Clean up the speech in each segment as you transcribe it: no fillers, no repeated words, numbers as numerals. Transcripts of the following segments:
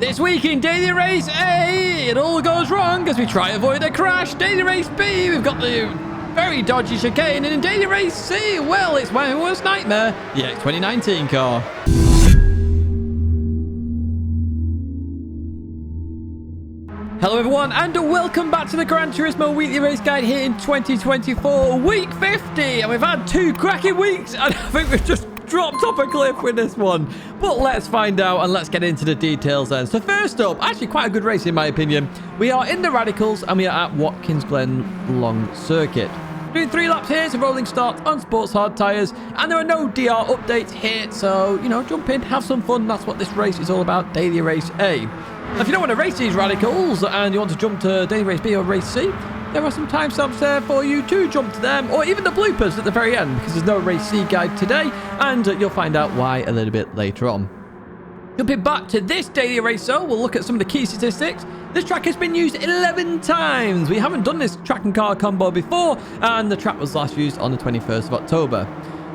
This week in Daily Race A, it all goes wrong as we try to avoid a crash. Daily Race B, we've got the very dodgy chicane. And in Daily Race C, well, it's my worst nightmare, the X2019 car. Hello everyone, and welcome back to the Gran Turismo Weekly Race Guide here in 2024, week 50. And we've had 2 cracking weeks, and I think we've just dropped off a cliff with this one. But let's find out, and let's get into the details then. So first up, actually quite a good race in my opinion. We are in the Radicals, and we are at Watkins Glen Long Circuit. Doing 3 laps here, it's a rolling start on sports hard tyres, and there are no DR updates here, so, you know, jump in, have some fun. That's what this race is all about, Daily Race A. Now, if you don't want to race these Radicals and you want to jump to Daily Race B or Race C, there are some timestamps there for you to jump to them, or even the bloopers at the very end, because there's no Race C guide today, and you'll find out why a little bit later on. Jumping back to this Daily Race, so we'll look at some of the key statistics. This track has been used 11 times. We haven't done this track and car combo before, and the track was last used on the 21st of October.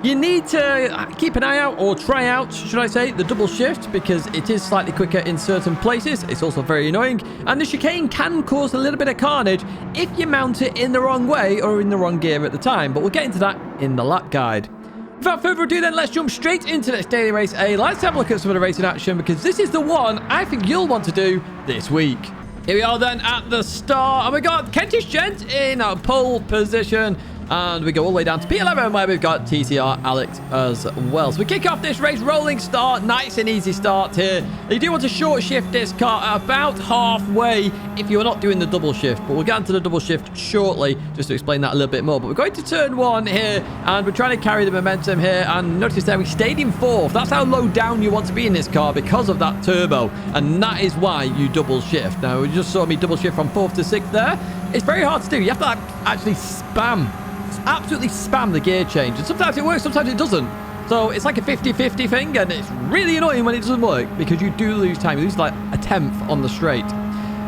You need to keep an eye out, or try out, should I say, the double shift, because it is slightly quicker in certain places. It's also very annoying, and the chicane can cause a little bit of carnage if you mount it in the wrong way or in the wrong gear at the time, but we'll get into that in the lap guide. Without further ado then, let's jump straight into this Daily Race A. Let's have a look at some of the racing action, because this is the one I think you'll want to do this week. Here we are then at the start, and we got Kentish Gent in a pole position. And we go all the way down to P11, where we've got TCR Alex as well. So we kick off this race, rolling start, nice and easy start here. You do want to short shift this car about halfway if you're not doing the double shift. But we'll get into the double shift shortly, just to explain that a little bit more. But we're going to turn 1 here, and we're trying to carry the momentum here. And notice there, we stayed in 4th. That's how low down you want to be in this car because of that turbo. And that is why you double shift. Now, you just saw me double shift from 4th to 6th there. It's very hard to do. You have to actually absolutely spam the gear change, and sometimes it works, sometimes it doesn't. So it's like a 50-50 thing, and it's really annoying when it doesn't work, because you do lose time. You lose like a 10th on the straight.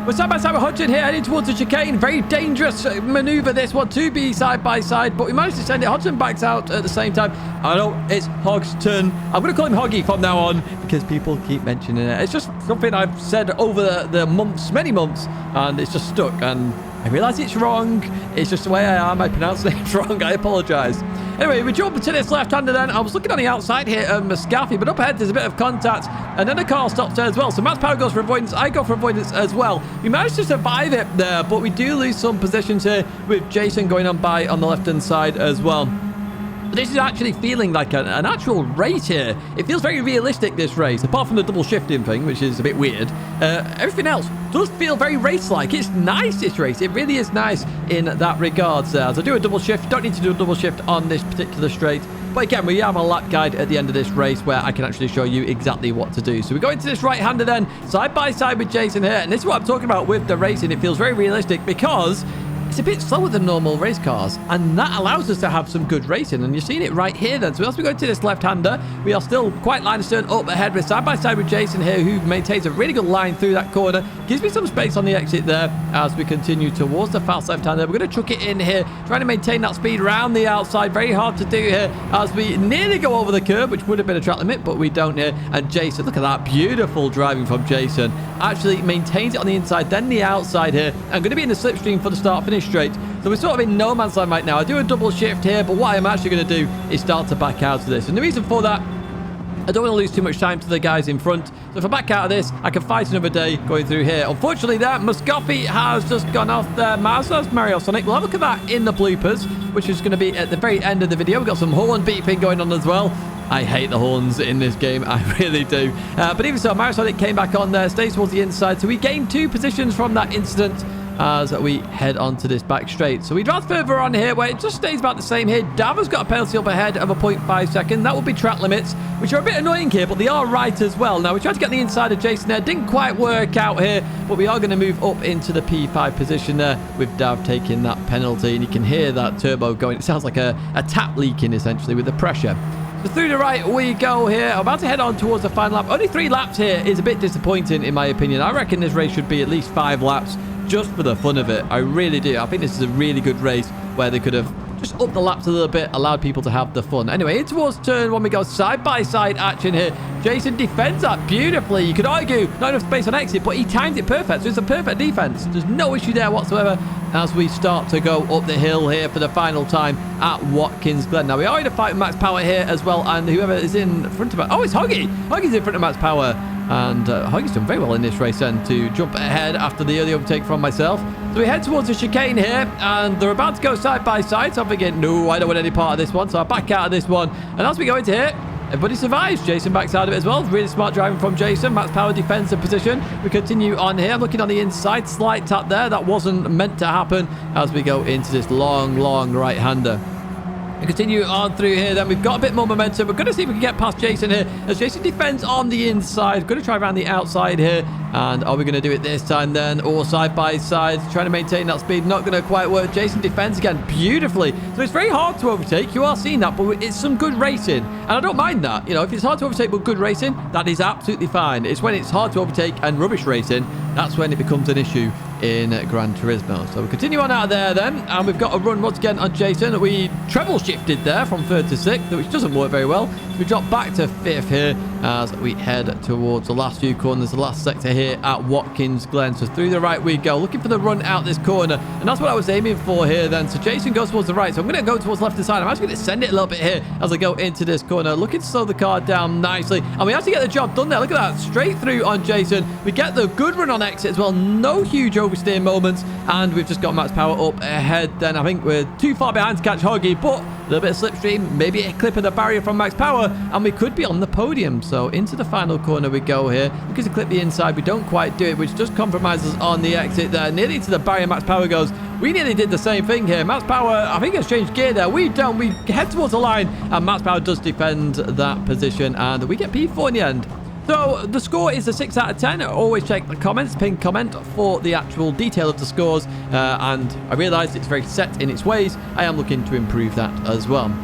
We're side by side with Hodgson here, heading towards the chicane. Very dangerous maneuver this one to be side by side, but we managed to send it. Hodgson backs out at the same time. I know it's Hog's turn. I'm going to call him Hoggy from now on, because people keep mentioning it. It's just something I've said over the months, many months, and it's just stuck, and I realise it's wrong. It's just the way I am. I pronounce names wrong. I apologise. Anyway, we jump to this left-hander then. I was looking on the outside here at Muscafi, but up ahead there's a bit of contact, and then the car stops there as well. So Matt's power goes for avoidance. I go for avoidance as well. We managed to survive it there, but we do lose some positions here with Jason going on by on the left-hand side as well. This is actually feeling like an actual race here. It feels very realistic, this race, apart from the double shifting thing, which is a bit weird. Everything else does feel very race-like. It's nice, this race. It really is nice in that regards there. So do a double shift. Don't need to do a double shift on this particular straight. But again, we have a lap guide at the end of this race where I can actually show you exactly what to do. So we go into this right-hander then, side by side with Jason here. And this is what I'm talking about with the racing. It feels very realistic because it's a bit slower than normal race cars, and that allows us to have some good racing, and you're seeing it right here then. So as we go to this left-hander, we are still quite line of stern up ahead. We're side by side with Jason here, who maintains a really good line through that corner. Gives me some space on the exit there as we continue towards the fast left-hander. We're going to chuck it in here, trying to maintain that speed around the outside. Very hard to do here as we nearly go over the curb, which would have been a track limit, but we don't here. And Jason, look at that, beautiful driving from Jason. Actually maintains it on the inside, then the outside here. I'm going to be in the slipstream for the start-finish straight. So we're sort of in no man's land right now. I do a double shift here, but what I'm actually going to do is start to back out of this. And the reason for that, I don't want to lose too much time to the guys in front. So if I back out of this, I can fight another day going through here. Unfortunately, there, Muscafi has just gone off there. Mazda's Mario Sonic. We'll have a look at that in the bloopers, which is going to be at the very end of the video. We've got some horn beeping going on as well. I hate the horns in this game. I really do. But even so, Mario Sonic came back on there, stays towards the inside. So we gained 2 positions from that incident as we head onto this back straight. So we drive further on here where it just stays about the same here. Dava's got a penalty up ahead of a 0.5 second. That will be track limits, which are a bit annoying here, but they are right as well. Now, we tried to get the inside of Jason there. Didn't quite work out here, but we are going to move up into the P5 position there with Dav taking that penalty. And you can hear that turbo going. It sounds like a tap leaking, essentially, with the pressure. So through the right we go here. I'm about to head on towards the final lap. Only 3 laps here is a bit disappointing, in my opinion. I reckon this race should be at least 5 laps just for the fun of it. I really do. I think this is a really good race where they could have just up the laps a little bit, allowed people to have the fun. Anyway, in towards turn one, we go side-by-side action here. Jason defends that beautifully. You could argue not enough space on exit, but he timed it perfect. So it's a perfect defense. There's no issue there whatsoever as we start to go up the hill here for the final time at Watkins Glen. Now, we are in a fight with Max Power here as well, and whoever is in front of us... Oh, it's Huggy! Huggy's in front of Max Power. And Huggy's done very well in this race then to jump ahead after the early overtake from myself. So we head towards the chicane here, and they're about to go side by side. So I'm thinking, no, I don't want any part of this one. So I back out of this one. And as we go into here, everybody survives. Jason backs out of it as well. Really smart driving from Jason. Max Power defends the position. We continue on here. I'm looking on the inside. Slight tap there. That wasn't meant to happen as we go into this long, long right-hander. We continue on through here then. We've got a bit more momentum. We're going to see if we can get past Jason here as Jason defends on the inside. Going to try around the outside here. And are we going to do it this time then? Or side by side, trying to maintain that speed. Not going to quite work. Jason defends again beautifully. So it's very hard to overtake. You are seeing that, but it's some good racing. And I don't mind that. You know, if it's hard to overtake but good racing, that is absolutely fine. It's when it's hard to overtake and rubbish racing, that's when it becomes an issue in Gran Turismo. So we continue on out of there then, and we've got a run once again on Jason. We treble shifted there from 3rd to 6th, which doesn't work very well. So we drop back to 5th here as we head towards the last few corners, the last sector here at Watkins Glen. So through the right we go, looking for the run out this corner, and that's what I was aiming for here then. So Jason goes towards the right, so I'm going to go towards the left-hand side. I'm actually going to send it a little bit here as I go into this corner, looking to slow the car down nicely, and we actually get the job done there. Look at that, straight through on Jason. We get the good run on exit as well, no huge oversteer moments, and we've just got Max Power up ahead then. I think we're too far behind to catch Huggy, but a little bit of slipstream, maybe a clip of the barrier from Max Power, and we could be on the podium. So into the final corner we go here. Because to clip the inside, we don't quite do it, which just compromises on the exit there. Nearly to the barrier, Max Power goes. We nearly did the same thing here. Max Power, I think, has changed gear there. We don't. We head towards the line, and Max Power does defend that position, and we get P4 in the end. So the score is a 6 out of 10. Always check the comments, pin comment for the actual detail of the scores. And I realize it's very set in its ways. I am looking to improve that as well.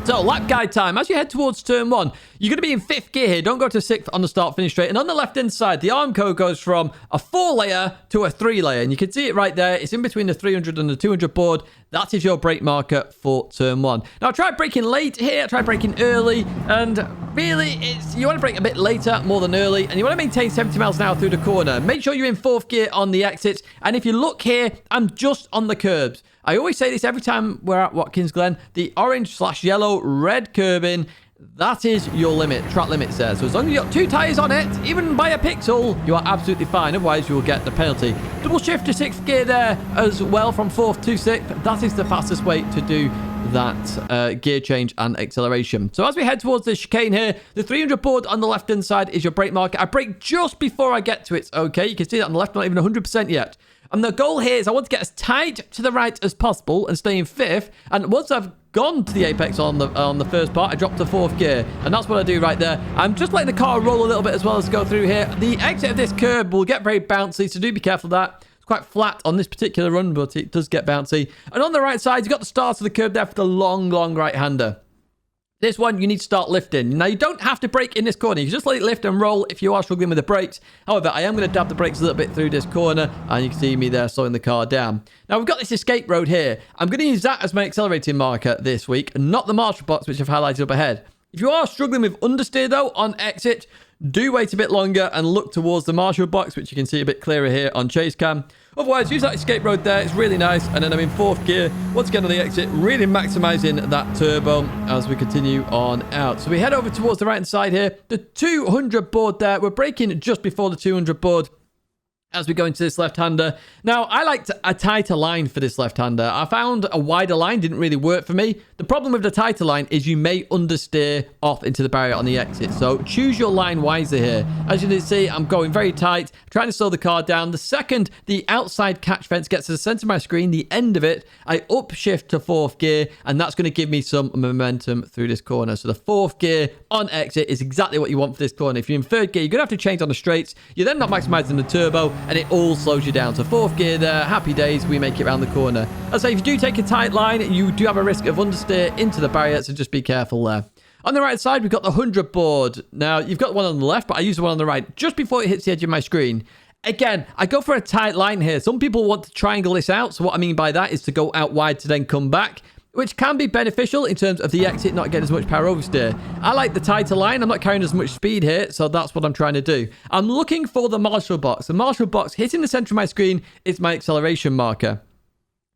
So, lap guide time. As you head towards turn 1, you're going to be in 5th gear here. Don't go to 6th on the start-finish straight. And on the left-hand side, the Armco goes from a 4-layer to a 3-layer. And you can see it right there. It's in between the 300 and the 200 board. That is your brake marker for turn 1. Now, I tried braking late here. I tried braking early. And really, you want to brake a bit later more than early. And you want to maintain 70 miles an hour through the corner. Make sure you're in 4th gear on the exits. And if you look here, I'm just on the curbs. I always say this every time we're at Watkins Glen. The orange/yellow red curbing, that is your limit, track limits there. So as long as you've got 2 tyres on it, even by a pixel, you are absolutely fine. Otherwise, you will get the penalty. Double shift to 6th gear there as well from 4th to 6th. That is the fastest way to do that gear change and acceleration. So as we head towards the chicane here, the 300 board on the left-hand side is your brake marker. I brake just before I get to it, okay? You can see that on the left, not even 100% yet. And the goal here is I want to get as tight to the right as possible and stay in 5th. And once I've gone to the apex on the first part, I drop to 4th gear. And that's what I do right there. I'm just letting the car roll a little bit as well as go through here. The exit of this curb will get very bouncy, so do be careful of that. It's quite flat on this particular run, but it does get bouncy. And on the right side, you've got the start of the curb there for the long, long right-hander. This one, you need to start lifting. Now, you don't have to brake in this corner. You can just let it lift and roll if you are struggling with the brakes. However, I am going to dab the brakes a little bit through this corner, and you can see me there slowing the car down. Now, we've got this escape road here. I'm going to use that as my accelerating marker this week, not the marshal box, which I've highlighted up ahead. If you are struggling with understeer, though, on exit, do wait a bit longer and look towards the marshal box, which you can see a bit clearer here on chase cam. Otherwise, use that escape road there. It's really nice. And then I'm in 4th gear. Once again on the exit, really maximizing that turbo as we continue on out. So we head over towards the right-hand side here. The 200 board there. We're braking just before the 200 board as we go into this left-hander. Now, I liked a tighter line for this left-hander. I found a wider line didn't really work for me. The problem with the tighter line is you may understeer off into the barrier on the exit. So choose your line wisely here. As you can see, I'm going very tight, trying to slow the car down. The second the outside catch fence gets to the center of my screen, the end of it, I upshift to 4th gear, and that's going to give me some momentum through this corner. So the 4th gear on exit is exactly what you want for this corner. If you're in 3rd gear, you're going to have to change on the straights. You're then not maximizing the turbo, and it all slows you down. So 4th gear there, happy days, we make it around the corner. As I say, if you do take a tight line, you do have a risk of understeer into the barrier, so just be careful there. On the right side, we've got the 100 board. Now, you've got one on the left, but I use the one on the right just before it hits the edge of my screen. Again, I go for a tight line here. Some people want to triangle this out, so what I mean by that is to go out wide to then come back. which can be beneficial in terms of the exit not getting as much power oversteer. I like the tighter line. I'm not carrying as much speed here, so that's what I'm trying to do. I'm looking for the marshal box. The marshal box hitting the center of my screen is my acceleration marker.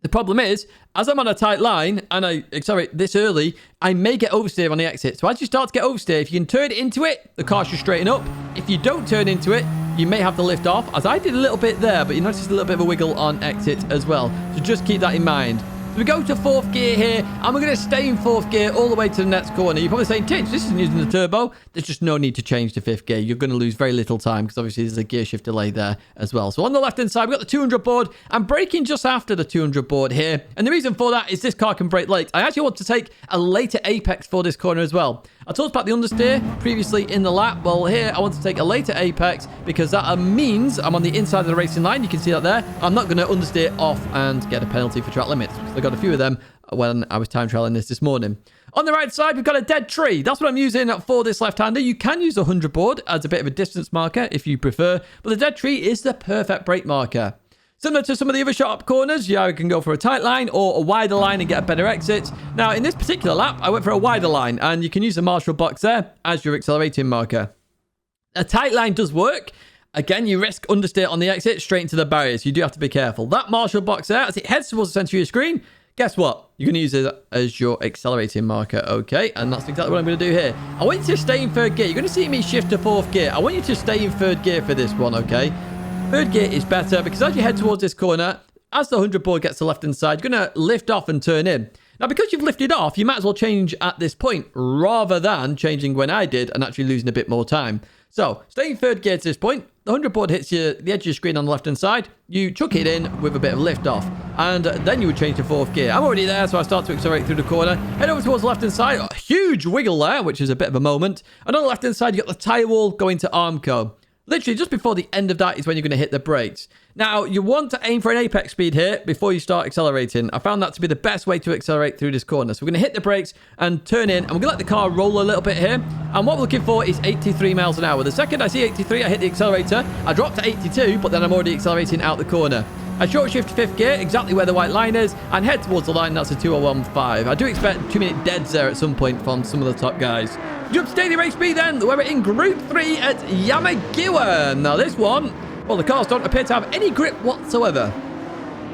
The problem is, as I'm on a tight line and I accelerate this early, I may get oversteer on the exit. So as you start to get oversteer, if you can turn into it, the car should straighten up. If you don't turn into it, you may have to lift off, as I did a little bit there, but you notice a little bit of a wiggle on exit as well. So just keep that in mind. So we go to 4th gear here, and we're going to stay in 4th gear all the way to the next corner. You're probably saying, Tidge, this isn't using the turbo. There's just no need to change to 5th gear. You're going to lose very little time because obviously there's a gear shift delay there as well. So on the left-hand side, we've got the 200 board. I'm braking just after the 200 board here. And the reason for that is this car can brake late. I actually want to take a later apex for this corner as well. I talked about the understeer previously in the lap. Well, here I want to take a later apex because that means I'm on the inside of the racing line. You can see that there. I'm not going to understeer off and get a penalty for track limits. I got a few of them when I was time trialing this morning. On the right side, we've got a dead tree. That's what I'm using for this left-hander. You can use a 100 board as a bit of a distance marker if you prefer, but the dead tree is the perfect brake marker. Similar to some of the other sharp corners, you can go for a tight line or a wider line and get a better exit. Now, in this particular lap, I went for a wider line, and you can use the marshal box there as your accelerating marker. A tight line does work. Again, you risk understeer on the exit straight into the barriers. You do have to be careful. That marshal box there, as it heads towards the center of your screen, guess what? You're going to use it as your accelerating marker, okay? And that's exactly what I'm going to do here. I want you to stay in 3rd gear. You're going to see me shift to 4th gear. I want you to stay in 3rd gear for this one, okay? 3rd gear is better because as you head towards this corner, as the 100 board gets to the left-hand side, you're going to lift off and turn in. Now, because you've lifted off, you might as well change at this point rather than changing when I did and actually losing a bit more time. So, stay in 3rd gear to this point. The 100 board hits the edge of your screen on the left-hand side. You chuck it in with a bit of lift off. And then you would change to 4th gear. I'm already there, so I start to accelerate through the corner. Head over towards the left-hand side. A huge wiggle there, which is a bit of a moment. And on the left-hand side, you've got the tyre wall going to Armco. Literally, just before the end of that is when you're going to hit the brakes. Now, you want to aim for an apex speed here before you start accelerating. I found that to be the best way to accelerate through this corner. So we're going to hit the brakes and turn in. And we're going to let the car roll a little bit here. And what we're looking for is 83 miles an hour. The second I see 83, I hit the accelerator. I drop to 82, but then I'm already accelerating out the corner. I short shift to 5th gear, exactly where the white line is, and head towards the line. That's a 2015. I do expect 2-minute deads there at some point from some of the top guys. Jump to daily race speed then. We're in Group 3 at Yamagiwa. Now this one, well, the cars don't appear to have any grip whatsoever.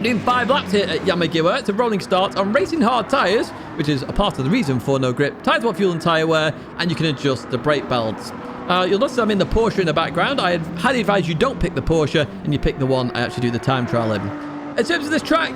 Doing 5 laps here at Yamagiwa. It's a rolling start on racing hard tyres, which is a part of the reason for no grip. Tyres want fuel and tyre wear, and you can adjust the brake belts. You'll notice I'm in the Porsche in the background. I highly advise you don't pick the Porsche and you pick the one I actually do the time trial in. In terms of this track,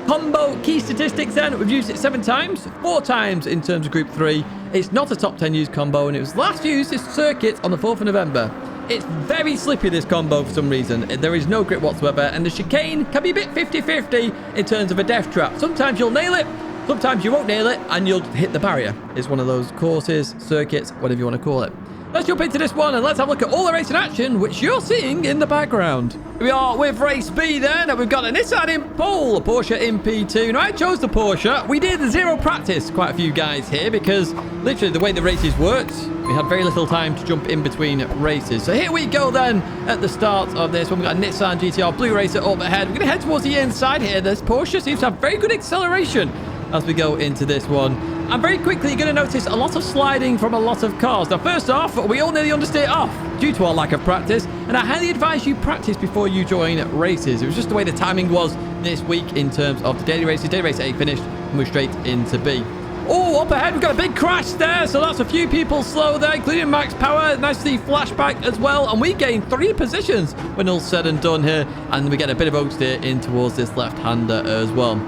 combo key statistics then, we've used it 7 times, 4 times in terms of Group 3. It's not a top 10 used combo, and it was last used this circuit on the 4th of November. It's very slippy, this combo, for some reason. There is no grip whatsoever, and the chicane can be a bit 50-50 in terms of a death trap. Sometimes you'll nail it, sometimes you won't nail it, and you'll hit the barrier. It's one of those courses, circuits, whatever you want to call it. Let's jump into this one and let's have a look at all the racing action, which you're seeing in the background. We are with race B then, and we've got a Nissan in pole, a Porsche in P2. Now, I chose the Porsche. We did 0 practice, quite a few guys here, because literally the way the races worked, we had very little time to jump in between races. So here we go then at the start of this one. We've got a Nissan GTR Blue Racer up ahead. We're going to head towards the inside here. This Porsche seems to have very good acceleration as we go into this one. And very quickly, you're going to notice a lot of sliding from a lot of cars. Now, first off, we all nearly understeer off due to our lack of practice. And I highly advise you practice before you join races. It was just the way the timing was this week in terms of the daily races. Daily race A finished and we're straight into B. Oh, up ahead, we've got a big crash there. So that's a few people slow there, including Max Power. Nice to see flashback as well. And we gain 3 positions when all's said and done here. And we get a bit of oversteer in towards this left-hander as well.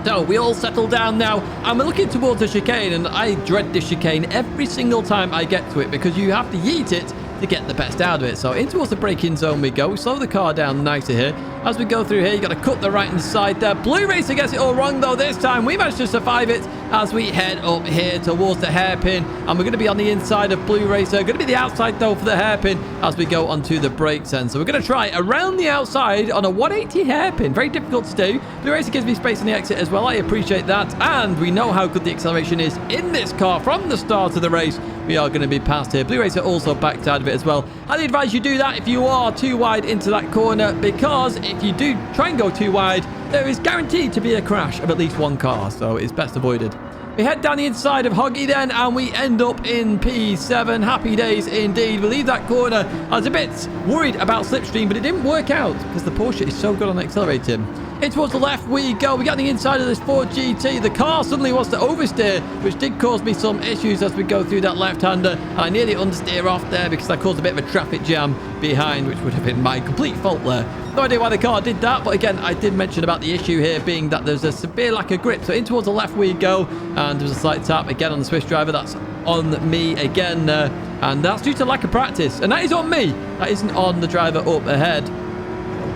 So we all settle down now, and we're looking towards the chicane, and I dread this chicane every single time I get to it because you have to yeet it to get the best out of it. So in towards the braking zone we go. We slow the car down nicely here. As we go through here, you got to cut the right-hand side there. Blue Racer gets it all wrong, though, this time. We managed to survive it as we head up here towards the hairpin. And we're going to be on the inside of Blue Racer. Going to be the outside, though, for the hairpin as we go onto the brakes end. So we're going to try around the outside on a 180 hairpin. Very difficult to do. Blue Racer gives me space on the exit as well. I appreciate that. And we know how good the acceleration is in this car from the start of the race. we are going to be passed here. Blue Racer also backed out of it as well. I'd advise you do that if you are too wide into that corner, because if you do try and go too wide, there is guaranteed to be a crash of at least one car, so it's best avoided. We head down the inside of Hoggy then, and we end up in P7. Happy days indeed. We leave that corner. I was a bit worried about slipstream, but it didn't work out because the Porsche is so good on accelerating. In towards the left we go. We get on the inside of this Ford GT. The car suddenly wants to oversteer, which did cause me some issues as we go through that left-hander. I nearly understeer off there because I caused a bit of a traffic jam behind, which would have been my complete fault there. No idea why the car did that, but again, I did mention about the issue here being that there's a severe lack of grip. So in towards the left we go, and there's a slight tap again on the Swiss driver. That's on me again, and that's due to lack of practice. And that is on me. That isn't on the driver up ahead.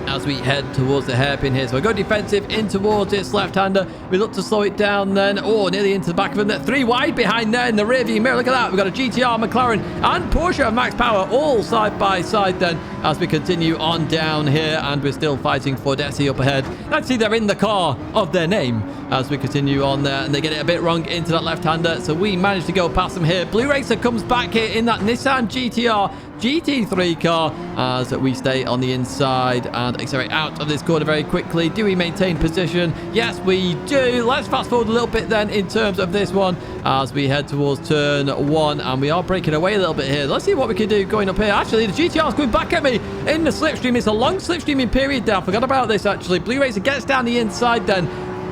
As we head towards the hairpin here. So we go defensive in towards its left-hander. We look to slow it down then. Oh, nearly into the back of him. They're 3 wide behind there in the rearview mirror. Look at that. We've got a GTR, McLaren, and Porsche of max power all side by side then as we continue on down here. And we're still fighting for Desi up ahead. Let's see, they're in the car of their name as we continue on there. And they get it a bit wrong into that left-hander. So we managed to go past them here. Blue Racer comes back here in that Nissan GTR GT3 car as we stay on the inside and accelerate out of this corner very quickly. Do we maintain position? Yes, we do. Let's fast forward a little bit then in terms of this one as we head towards turn 1, and we are breaking away a little bit here. Let's see what we can do going up here. Actually, the GTR's coming back at me in the slipstream. It's a long slipstreaming period there. I forgot about this actually. Blue Racer gets down the inside then.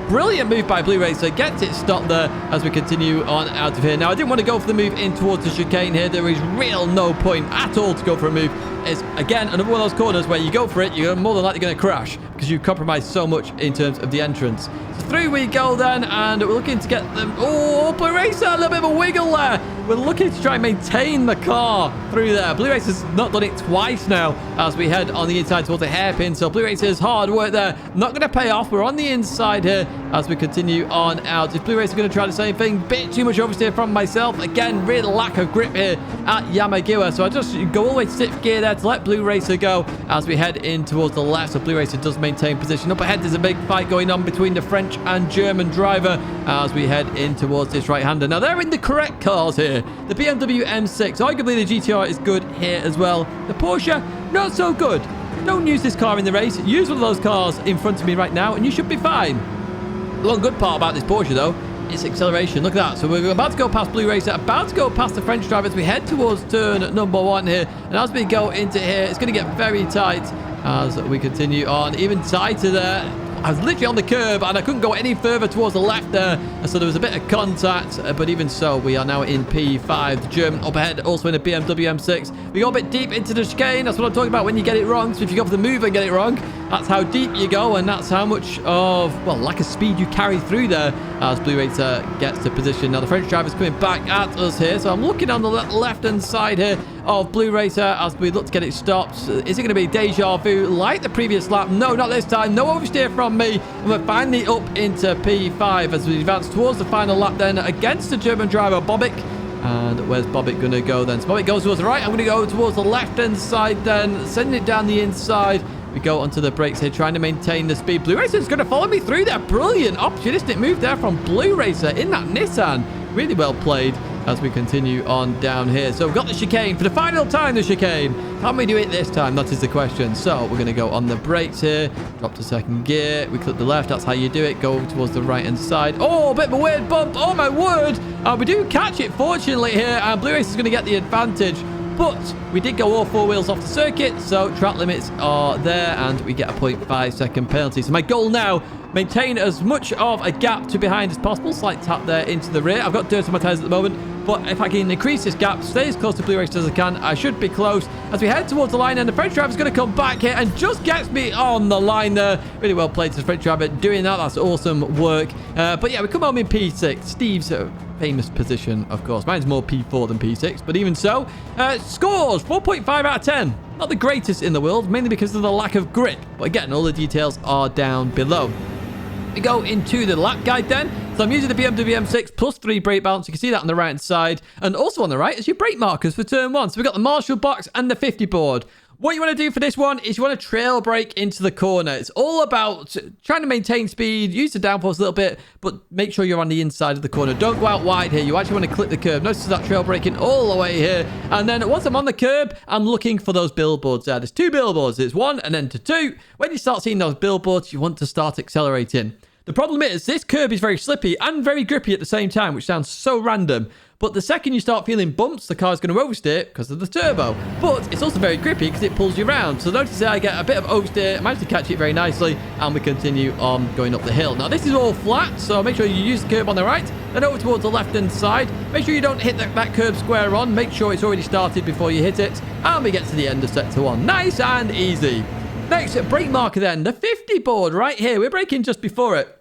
Brilliant move by Blue Racer. Gets it stopped there as we continue on out of here. Now, I didn't want to go for the move in towards the chicane here. There is real no point at all to go for a move. It's, again, another one of those corners where you go for it, you're more than likely going to crash because you compromise so much in terms of the entrance. So through we go then, and we're looking to get them. Oh, Blue Racer, a little bit of a wiggle there. We're looking to try and maintain the car through there. Blue Racer's not done it twice now as we head on the inside towards the hairpin. So Blue Racer's hard work there not going to pay off. We're on the inside here as we continue on out. Is Blue Racer going to try the same thing? Bit too much oversteer from myself. Again, real lack of grip here at Yamagiwa. So I just go all the way to 6th gear there to let Blue Racer go as we head in towards the left. So Blue Racer does maintain position. Up ahead, there's a big fight going on between the French and German driver as we head in towards this right-hander. Now, they're in the correct cars here. The BMW M6, arguably the GTR is good here as well. The Porsche, not so good. Don't use this car in the race. Use one of those cars in front of me right now and you should be fine. The one good part about this Porsche, though, is acceleration. Look at that. So we're about to go past Blue Racer, about to go past the French driver as we head towards turn number 1 here. And as we go into here, it's going to get very tight as we continue on. Even tighter there. I was literally on the curb and I couldn't go any further towards the left there. So there was a bit of contact, but even so, we are now in P5. The German up ahead, also in a BMW M6. We go a bit deep into the chicane. That's what I'm talking about when you get it wrong. So if you go for the move and get it wrong, that's how deep you go, and that's how much of, well, lack of speed you carry through there as Blue Racer gets to position. Now, the French driver's coming back at us here. So I'm looking on the left-hand side here of Blue Racer as we look to get it stopped. Is it going to be deja vu like the previous lap? No, not this time. No oversteer from me. And we're finally up into P5 as we advance towards the final lap then against the German driver, Bobic. And where's Bobic going to go then? So Bobic goes towards the right. I'm going to go towards the left-hand side then, sending it down the inside. We go onto the brakes here, trying to maintain the speed. Blue Racer is going to follow me through there. Brilliant opportunistic move there from Blue Racer in that Nissan. Really well played as we continue on down here. So we've got the chicane for the final time, the chicane. Can we do it this time? That is the question. So we're going to go on the brakes here, drop to 2nd gear. We click the left. That's how you do it. Go towards the right-hand side. Oh, a bit of a weird bump. Oh, my word. We do catch it, fortunately, here. And Blue Racer is going to get the advantage. But we did go all 4 wheels off the circuit, so track limits are there, and we get a 0.5-second penalty. So my goal now, maintain as much of a gap to behind as possible. Slight tap there into the rear. I've got dirt on my tyres at the moment, but if I can increase this gap, stay as close to Blue Racer as I can, I should be close. As we head towards the line, and the French driver's going to come back here and just gets me on the line there. Really well played to the French driver doing that. That's awesome work. But yeah, we come home in P6. Steve's famous position, of course. Mine's more P4 than P6, but even so, scores 4.5 out of 10. Not the greatest in the world, mainly because of the lack of grip. But again, all the details are down below. We go into the lap guide then. So I'm using the BMW M6 plus 3 brake balance. You can see that on the right hand side. And also on the right is your brake markers for turn 1. So we've got the Marshall box and the 50 board. What you want to do for this one is you want to trail brake into the corner. It's all about trying to maintain speed, use the downforce a little bit, but make sure you're on the inside of the corner. Don't go out wide here. You actually want to clip the curb. Notice that trail braking all the way here. And then once I'm on the curb, I'm looking for those billboards there. There's 2 billboards. There's 1 and then to 2. When you start seeing those billboards, you want to start accelerating. The problem is this curb is very slippy and very grippy at the same time, which sounds so random. But the second you start feeling bumps, the car's going to oversteer because of the turbo. But it's also very grippy because it pulls you around. So notice that I get a bit of oversteer, I managed to catch it very nicely, and we continue on going up the hill. Now this is all flat, so make sure you use the curb on the right, then over towards the left-hand side. Make sure you don't hit that curb square on. Make sure it's already started before you hit it. And we get to the end of sector 1. Nice and easy. Next, brake marker then. The 50 board right here. We're braking just before it.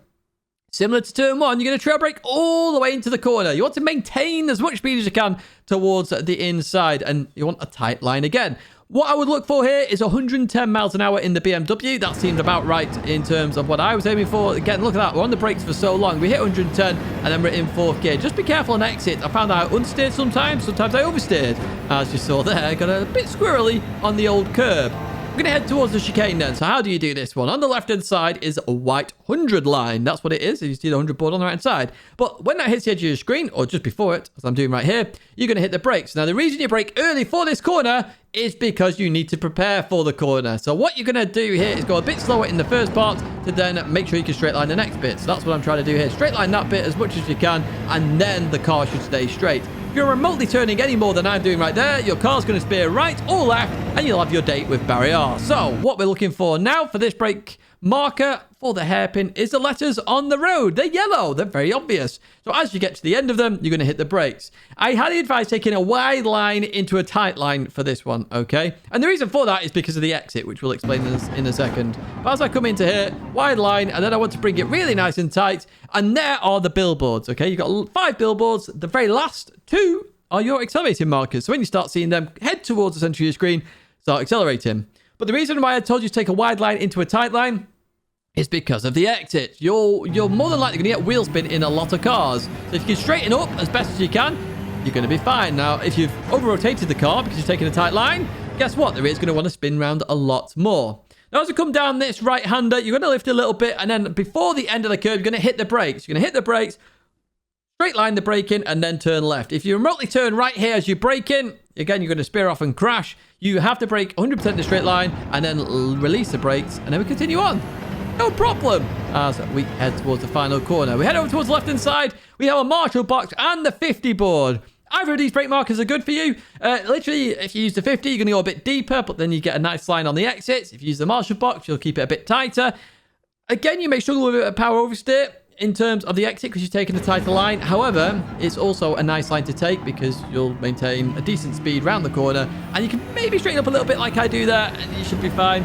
Similar to turn 1, you're going to trail brake all the way into the corner. You want to maintain as much speed as you can towards the inside, and you want a tight line again. What I would look for here is 110 miles an hour in the BMW. That seemed about right in terms of what I was aiming for. Again, look at that. We're on the brakes for so long. We hit 110, and then we're in 4th gear. Just be careful on exit. I found that I understeered sometimes. Sometimes I oversteered. As you saw there, I got a bit squirrely on the old curb. We're going to head towards the chicane then. So how do you do this one? On the left-hand side is a white 100 line. That's what it is. You see the 100 board on the right-hand side. But when that hits the edge of your screen, or just before it, as I'm doing right here, you're going to hit the brakes. Now, the reason you brake early for this corner is because you need to prepare for the corner. So what you're going to do here is go a bit slower in the first part to then make sure you can straight line the next bit. So that's what I'm trying to do here. Straight line that bit as much as you can, and then the car should stay straight. If you're remotely turning any more than I'm doing right there, your car's going to steer right or left, and you'll have your date with barrier. So what we're looking for now for this brake marker for the hairpin is the letters on the road. They're yellow. They're very obvious. So as you get to the end of them, you're going to hit the brakes. I highly advise taking a wide line into a tight line for this one, okay? And the reason for that is because of the exit, which we'll explain in a second. But as I come into here, wide line, and then I want to bring it really nice and tight. And there are the billboards, okay? You've got 5 billboards. The very last 2 are your accelerating markers. So when you start seeing them, head towards the center of your screen, start accelerating. But the reason why I told you to take a wide line into a tight line is because of the exit. You're more than likely going to get wheel spin in a lot of cars. So if you can straighten up as best as you can, you're going to be fine. Now, if you've over-rotated the car because you're taking a tight line, guess what? There is going to want to spin around a lot more. Now, as you come down this right-hander, you're going to lift a little bit, and then before the end of the curve, you're going to hit the brakes. You're going to hit the brakes, straight line the braking, and then turn left. If you remotely turn right here as you brake in, again, you're going to spear off and crash. You have to brake 100% in the straight line, and then release the brakes, and then we continue on. No problem. As we head towards the final corner. We head over towards the left-hand side. We have a Marshall box and the 50 board. Either of these brake markers are good for you. Literally, if you use the 50, you're going to go a bit deeper, but then you get a nice line on the exits. If you use the Marshall box, you'll keep it a bit tighter. Again, you may struggle with a power oversteer in terms of the exit because you're taking a tighter line. However, it's also a nice line to take because you'll maintain a decent speed round the corner, and you can maybe straighten up a little bit like I do there, and you should be fine.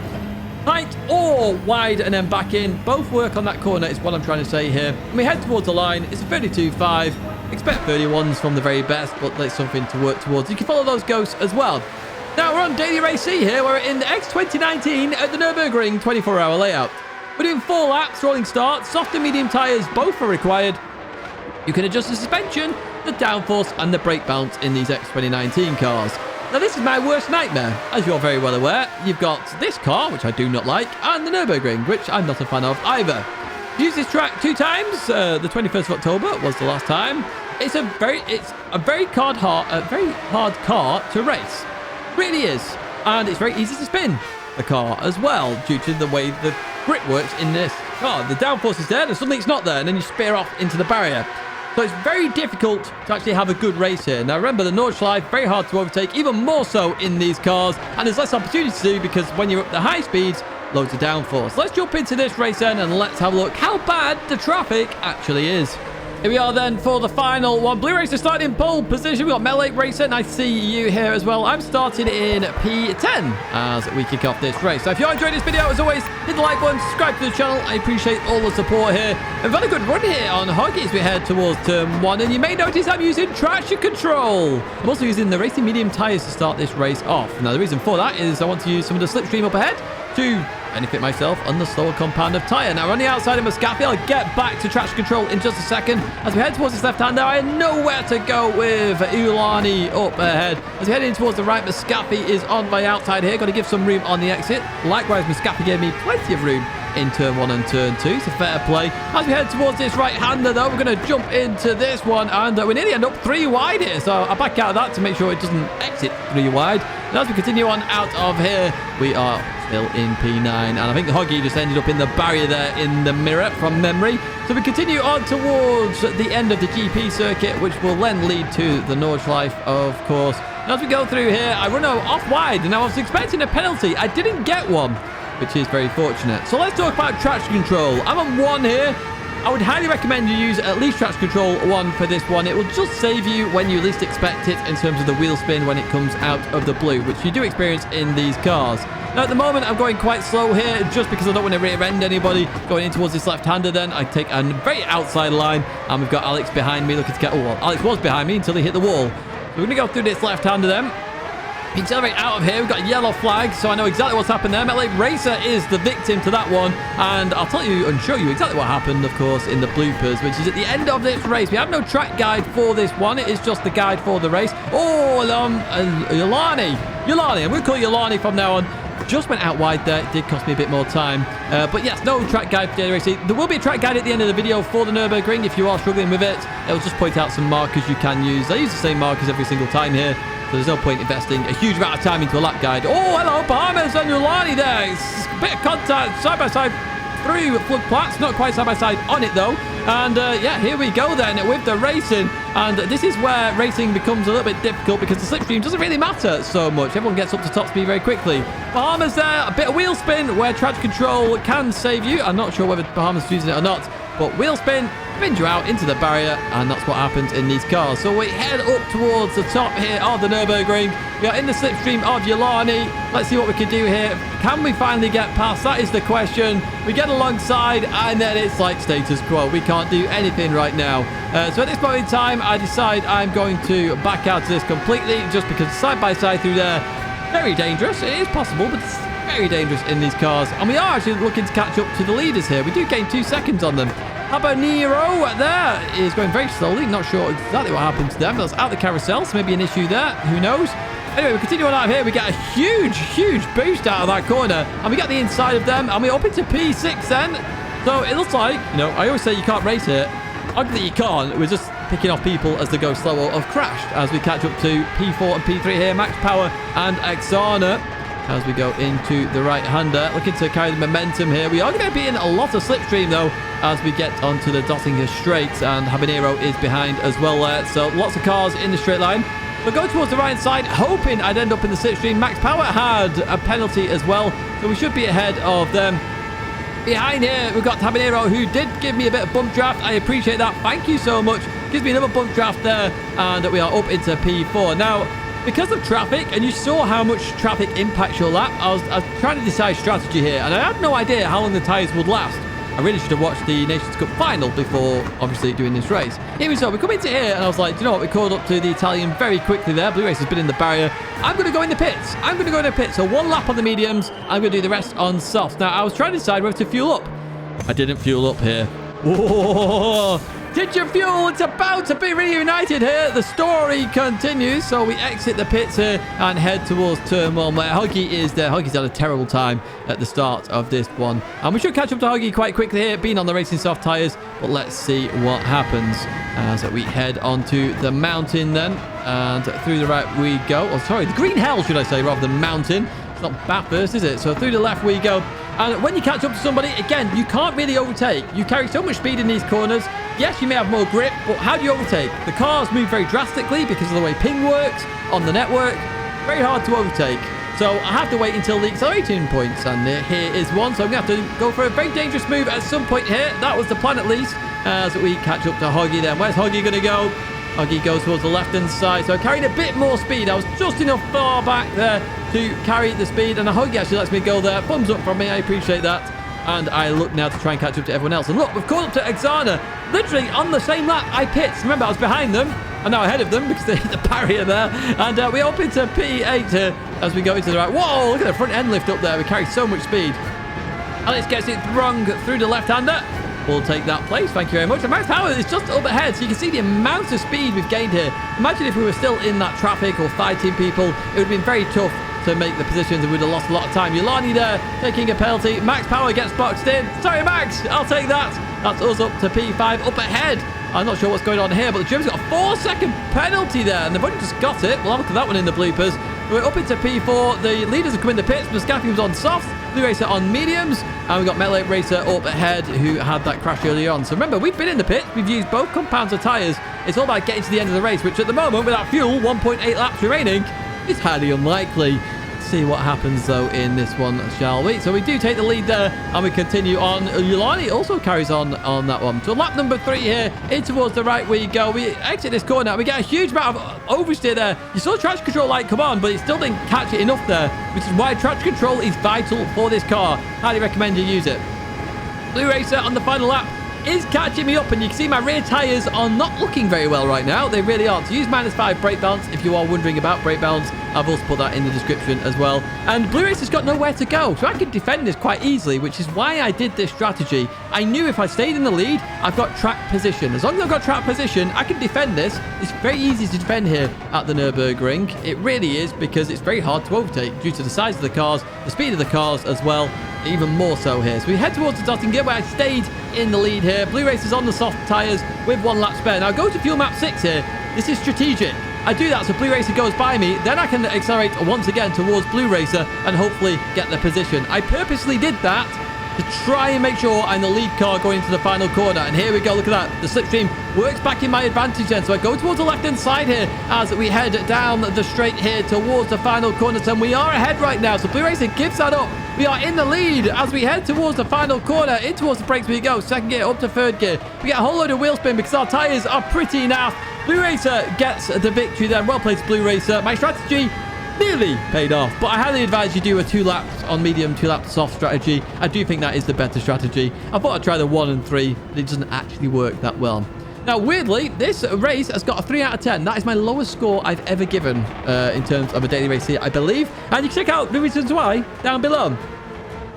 Tight or wide and then back in. Both work on that corner is what I'm trying to say here. And we head towards the line. It's a 32.5. Expect 31s from the very best, but that's something to work towards. You can follow those ghosts as well. Now, we're on Daily Race C here. We're in the X 2019 at the Nurburgring 24-hour layout. We're doing 4 laps, rolling start. Soft and medium tyres, both are required. You can adjust the suspension, the downforce, and the brake bounce in these X 2019 cars. Now, this is my worst nightmare. As you're very well aware, you've got this car, which I do not like, and the Nurburgring, which I'm not a fan of either. I've used this track 2 times. The 21st of October was the last time. It's a very hard car to race. It really is. And it's very easy to spin the car as well, due to the way the grip works in this car. The downforce is there, and suddenly it's not there, and then you spear off into the barrier. So it's very difficult to actually have a good race here. Now remember, the Nordschleife, very hard to overtake, even more so in these cars. And there's less opportunity to do because when you're up the high speeds, loads of downforce. Let's jump into this race then and let's have a look how bad the traffic actually is. Here we are then for the final one. Blue Racer starting in pole position. We've got Melee Racer. Nice to see you here as well. I'm starting in P10 as we kick off this race. So if you're enjoying this video, as always, hit the like button, subscribe to the channel. I appreciate all the support here. We've had a good run here on Hoggy as we head towards turn 1. And you may notice I'm using traction control. I'm also using the racing medium tyres to start this race off. Now, the reason for that is I want to use some of the slipstream up ahead to benefit myself on the slower compound of Tyre. Now, we're on the outside of Muscafi. I'll get back to traction control in just a second. As we head towards this left-hander, I know where to go with Ulani up ahead. As we head in towards the right, Muscafi is on my outside here. Got to give some room on the exit. Likewise, Muscafi gave me plenty of room in turn 1 and turn 2. It's a fair play. As we head towards this right-hander, though, we're going to jump into this one, and we nearly end up 3 wide here. So I'll back out of that to make sure it doesn't exit 3 wide. And as we continue on out of here, we are still in P9, and I think the Hoggy just ended up in the barrier there in the mirror from memory. So we continue on towards the end of the GP circuit, which will then lead to the Nordschleife, of course. And as we go through here, I run off wide. Now, I was expecting a penalty. I didn't get one, which is very fortunate. So let's talk about traction control. I'm on 1 here. I would highly recommend you use at least traction control 1 for this one. It will just save you when you least expect it in terms of the wheel spin when it comes out of the blue, which you do experience in these cars. Now, at the moment, I'm going quite slow here just because I don't want to rear-end anybody. Going in towards this left-hander then, I take a very outside line, and we've got Alex behind me looking to get... Oh, well, Alex was behind me until he hit the wall. So we're going to go through this left-hander then. Accelerate out of here. We've got a yellow flag, so I know exactly what's happened there. LA Racer is the victim to that one, and I'll tell you and show you exactly what happened, of course, in the bloopers, which is at the end of this race. We have no track guide for this one. It is just the guide for the race. Oh, Yolani. I'm going to call Yolani from now on. Just went out wide there. It did cost me a bit more time. But yes, no track guide for daily racing. There will be a track guide at the end of the video for the Nurburgring if you are struggling with it. It will just point out some markers you can use. I use the same markers every single time here. So there's no point investing a huge amount of time into a lap guide. Oh, hello, Bahamas and Ulani there. It's a bit of contact side by side through flood plats. Not quite side by side on it, though. And yeah, here we go then with the racing. And this is where racing becomes a little bit difficult because the slipstream doesn't really matter so much. Everyone gets up to top speed very quickly. Bahamas there, a bit of wheel spin where traction control can save you. I'm not sure whether Bahamas is using it or not. But wheel spin spins you out into the barrier, and that's what happens in these cars. So we head up towards the top here of the Nurburgring. We are in the slipstream of Yolani. Let's see what we can do here. Can we finally get past? That is the question. We get alongside, and then it's like status quo. We can't do anything right now. So at this point in time, I decide I'm going to back out of this completely, just because side by side through there, very dangerous. It is possible, but it's very dangerous in these cars. And we are actually looking to catch up to the leaders here. We do gain 2 seconds on them. Habanero there is going very slowly. Not sure exactly what happened to them. That's out the carousel, so maybe an issue there. Who knows? Anyway, we continue on out of here. We get a huge boost out of that corner. And we get the inside of them. And we're up into P6 then. So it looks like, you know, I always say you can't race here. Ugly you can't. We're just picking off people as they go slower or have crashed. As we catch up to P4 and P3 here. Max Power and Exana. As we go into the right-hander, looking to carry the momentum here. We are going to be in a lot of slipstream, though, as we get onto the Dottinger straight, and Habanero is behind as well there. So lots of cars in the straight line. We'll go towards the right side, hoping I'd end up in the slipstream. Max Power had a penalty as well, so we should be ahead of them. Behind here, we've got Habanero, who did give me a bit of bump draft. I appreciate that. Thank you so much. Gives me another bump draft there, and we are up into P4. Now, because of traffic, and you saw how much traffic impacts your lap, I was trying to decide strategy here, and I had no idea how long the tyres would last. I really should have watched the Nations Cup final before, obviously, doing this race. Here we go. We come into here, and I was like, you know what? We called up to the Italian very quickly there. Blue Race has been in the barrier. I'm going to go in the pits. So 1 lap on the mediums. I'm going to do the rest on softs. Now, I was trying to decide whether to fuel up. I didn't fuel up here. Whoa! Did you fuel? It's about to be reunited here. The story continues. So we exit the pits here and head towards turn 1 where Huggy is there. Huggy's had a terrible time at the start of this one. And we should catch up to Huggy quite quickly here, being on the racing soft tyres. But let's see what happens as we head onto the mountain then. And through the right we go. Oh, sorry, the green hell, should I say, rather than mountain. It's not Bathurst, is it? So through the left we go. And when you catch up to somebody, again, you can't really overtake. You carry so much speed in these corners. Yes, you may have more grip, but how do you overtake? The cars move very drastically because of the way ping works on the network. Very hard to overtake. So I have to wait until the accelerating points. And here is one. So I'm going to have to go for a very dangerous move at some point here. That was the plan at least. As we catch up to Hoggy then. Where's Hoggy going to go? Huggy goes towards the left-hand side. So I carried a bit more speed. I was just enough far back there to carry the speed. And Huggy actually lets me go there. Thumbs up from me. I appreciate that. And I look now to try and catch up to everyone else. And look, we've caught up to Exana. Literally on the same lap, I pit. Remember, I was behind them. I'm now ahead of them because they hit the barrier there. And we up into P8 here as we go into the right. Whoa, look at the front end lift up there. We carry so much speed. Alex gets it wrong through the left-hander. We'll take that place. Thank you very much. And Max Power is just up ahead, so you can see the amount of speed we've gained here. Imagine if we were still in that traffic or fighting people. It would have been very tough to make the positions and we'd have lost a lot of time. Yulani there taking a penalty. Max Power gets boxed in. Sorry, Max. I'll take that. That's us up to P5 up ahead. I'm not sure what's going on here, but the Germans got a 4-second penalty there, and they've only just got it. We'll have a look at that one in the bloopers. We're up into P4. The leaders have come in the pits. Muscafi was on softs, Blue Racer on mediums, and we've got Metal 8 Racer up ahead who had that crash earlier on. So remember, we've been in the pits. We've used both compounds of tyres. It's all about getting to the end of the race, which at the moment, without fuel, 1.8 laps remaining, is highly unlikely. See what happens though in this one, shall we? So we do take the lead there and we continue on. Yulani also carries on that one. So lap number 3 here, in towards the right we go. We exit this corner. We get a huge amount of oversteer there. You saw traction control light come on, but it still didn't catch it enough there, which is why traction control is vital for this car. Highly recommend you use it. Blue Racer on the final lap is catching me up, and you can see my rear tyres are not looking very well right now. They really aren't. So use -5 brake balance if you are wondering about brake balance. I've also put that in the description as well. And Blue Racer's got nowhere to go, so I can defend this quite easily, which is why I did this strategy. I knew if I stayed in the lead, I've got track position. As long as I've got track position, I can defend this. It's very easy to defend here at the Nurburgring. It really is, because it's very hard to overtake due to the size of the cars, the speed of the cars as well. Even more so here. So we head towards the DODGY, where I stayed in the lead here. Blue Racer's on the soft tyres with 1 lap spare. Now go to fuel map 6 here. This is strategic. I do that so Blue Racer goes by me, then I can accelerate once again towards Blue Racer and hopefully get the position. I purposely did that to try and make sure I'm the lead car going into the final corner. And here we go, look at that. The slipstream works back in my advantage then. So I go towards the left-hand side here as we head down the straight here towards the final corner. And we are ahead right now. So Blue Racer gives that up. We are in the lead as we head towards the final corner. In towards the brakes we go. Second gear up to third gear. We get a whole load of wheel spin because our tyres are pretty naff. Blue Racer gets the victory then. Well played, Blue Racer. My strategy nearly paid off, but I highly advise you do a 2 laps on medium, 2 laps soft strategy. I do think that is the better strategy. I thought I'd try the 1 and 3, but it doesn't actually work that well. Now, weirdly, this race has got a 3 out of 10. That is my lowest score I've ever given in terms of a daily race here, I believe. And you can check out the reasons why down below.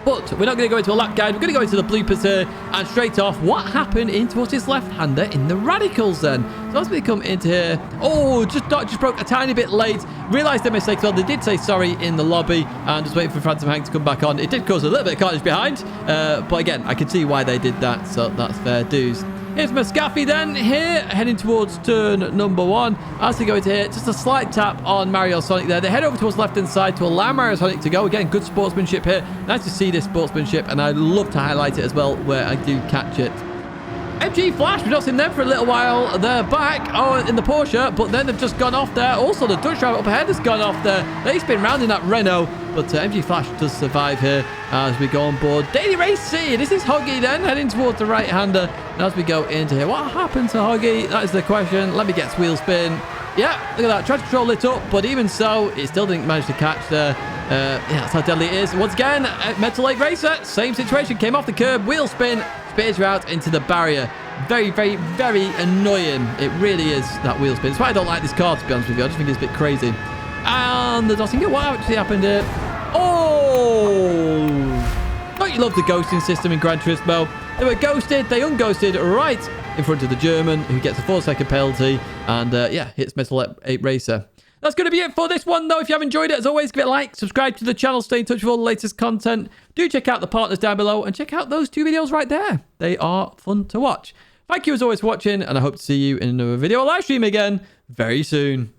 But we're not going to go into a lap guide. We're going to go into the bloopers here. And straight off, what happened in towards his left-hander in the radicals then? So as we come into here... Oh, just broke a tiny bit late. Realised their mistake. Well, they did say sorry in the lobby. And just waiting for Phantom Hank to come back on. It did cause a little bit of carnage behind. But again, I can see why they did that. So that's fair dues. Here's Muscafi then here, heading towards turn number 1. As they go into here, just a slight tap on Mario Sonic there. They head over towards left-hand side to allow Mario Sonic to go. Again, good sportsmanship here. Nice to see this sportsmanship, and I love to highlight it as well where I do catch it. MG Flash, we've not seen them for a little while. They're back in the Porsche, but then they've just gone off there. Also, the Dutch driver up ahead has gone off there. They spin round in that Renault, but MG Flash does survive here as we go on board. Daily Race C. This is Huggy then, heading towards the right-hander. And as we go into here, what happened to Huggy? That is the question. Let me get wheel spin. Yeah, look at that. Traction control lit up, but even so, it still didn't manage to catch there. Yeah, that's how deadly it is. Once again, Metal 8 Racer, same situation. Came off the curb, wheel spin, spears you out into the barrier. Very, very, very annoying. It really is, that wheel spin. That's why I don't like this car, to be honest with you. I just think it's a bit crazy. And the Dottinger, what actually happened here? Oh! Don't you love the ghosting system in Gran Turismo? They were ghosted, they unghosted right in front of the German, who gets a 4-second penalty, and yeah, hits Metal 8 Racer. That's going to be it for this one, though. If you have enjoyed it, as always, give it a like, subscribe to the channel, stay in touch with all the latest content. Do check out the partners down below, and check out those 2 videos right there. They are fun to watch. Thank you as always for watching, and I hope to see you in another video or live stream again very soon.